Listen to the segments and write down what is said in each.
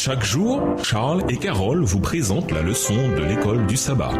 Chaque jour, Charles et Carole vous présentent la leçon de l'école du sabbat.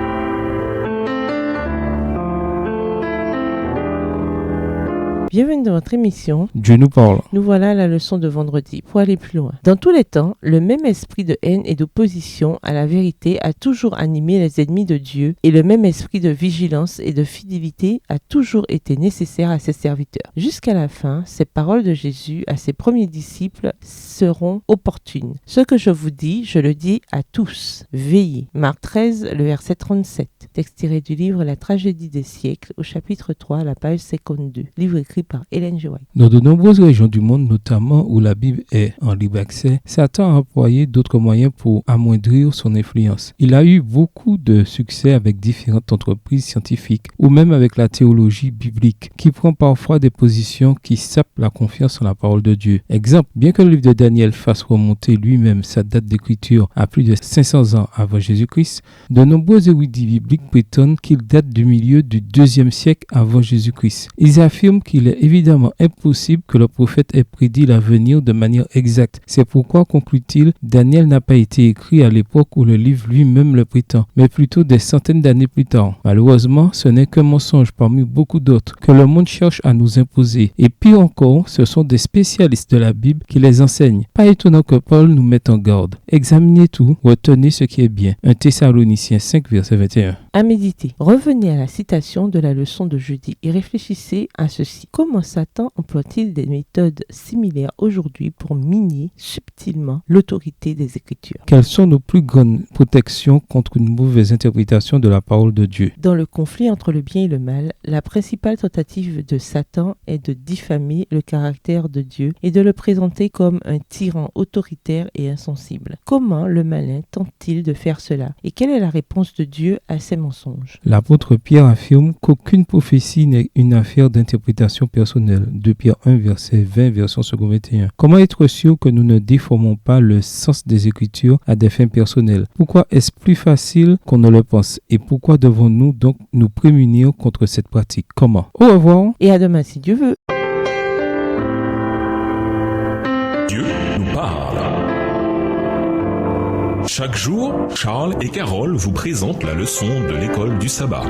Bienvenue dans votre émission. Dieu nous parle. Nous voilà à la leçon de vendredi. Pour aller plus loin. Dans tous les temps, le même esprit de haine et d'opposition à la vérité a toujours animé les ennemis de Dieu et le même esprit de vigilance et de fidélité a toujours été nécessaire à ses serviteurs. Jusqu'à la fin, ces paroles de Jésus à ses premiers disciples seront opportunes. Ce que je vous dis, je le dis à tous. Veillez. Marc 13, le verset 37. Texte tiré du livre La tragédie des siècles au chapitre 3, à la page 52. Livre écrit par Ellen G. White. Dans de nombreuses régions du monde, notamment où la Bible est en libre accès, Satan a employé d'autres moyens pour amoindrir son influence. Il a eu beaucoup de succès avec différentes entreprises scientifiques ou même avec la théologie biblique, qui prend parfois des positions qui sapent la confiance en la parole de Dieu. Exemple, bien que le livre de Daniel fasse remonter lui-même sa date d'écriture à plus de 500 ans avant Jésus-Christ, de nombreux érudits bibliques prétendent qu'il date du milieu du 2e siècle avant Jésus-Christ. Ils affirment qu'il est évidemment impossible que le prophète ait prédit l'avenir de manière exacte. C'est pourquoi, conclut-il, Daniel n'a pas été écrit à l'époque où le livre lui-même le prétend, mais plutôt des centaines d'années plus tard. Malheureusement, ce n'est qu'un mensonge parmi beaucoup d'autres que le monde cherche à nous imposer. Et pire encore, ce sont des spécialistes de la Bible qui les enseignent. Pas étonnant que Paul nous mette en garde. Examinez tout, retenez ce qui est bien. 1 Thessaloniciens 5, verset 21. À méditer. Revenez à la citation de la leçon de jeudi et réfléchissez à ceci. Comment Satan emploie-t-il des méthodes similaires aujourd'hui pour miner subtilement l'autorité des Écritures? Quelles sont nos plus grandes protections contre une mauvaise interprétation de la parole de Dieu? Dans le conflit entre le bien et le mal, la principale tentative de Satan est de diffamer le caractère de Dieu et de le présenter comme un tyran autoritaire et insensible. Comment le malin tente-t-il de faire cela? Et quelle est la réponse de Dieu à ces mensonges? L'apôtre Pierre affirme qu'aucune prophétie n'est une affaire d'interprétation personnelle. 2 Pierre 1, verset 20, version second 21. Comment être sûr que nous ne déformons pas le sens des Écritures à des fins personnelles? Pourquoi est-ce plus facile qu'on ne le pense? Et pourquoi devons-nous donc nous prémunir contre cette pratique? Comment? Au revoir. Et à demain si Dieu veut. Dieu nous parle. Chaque jour, Charles et Carole vous présentent la leçon de l'école du sabbat.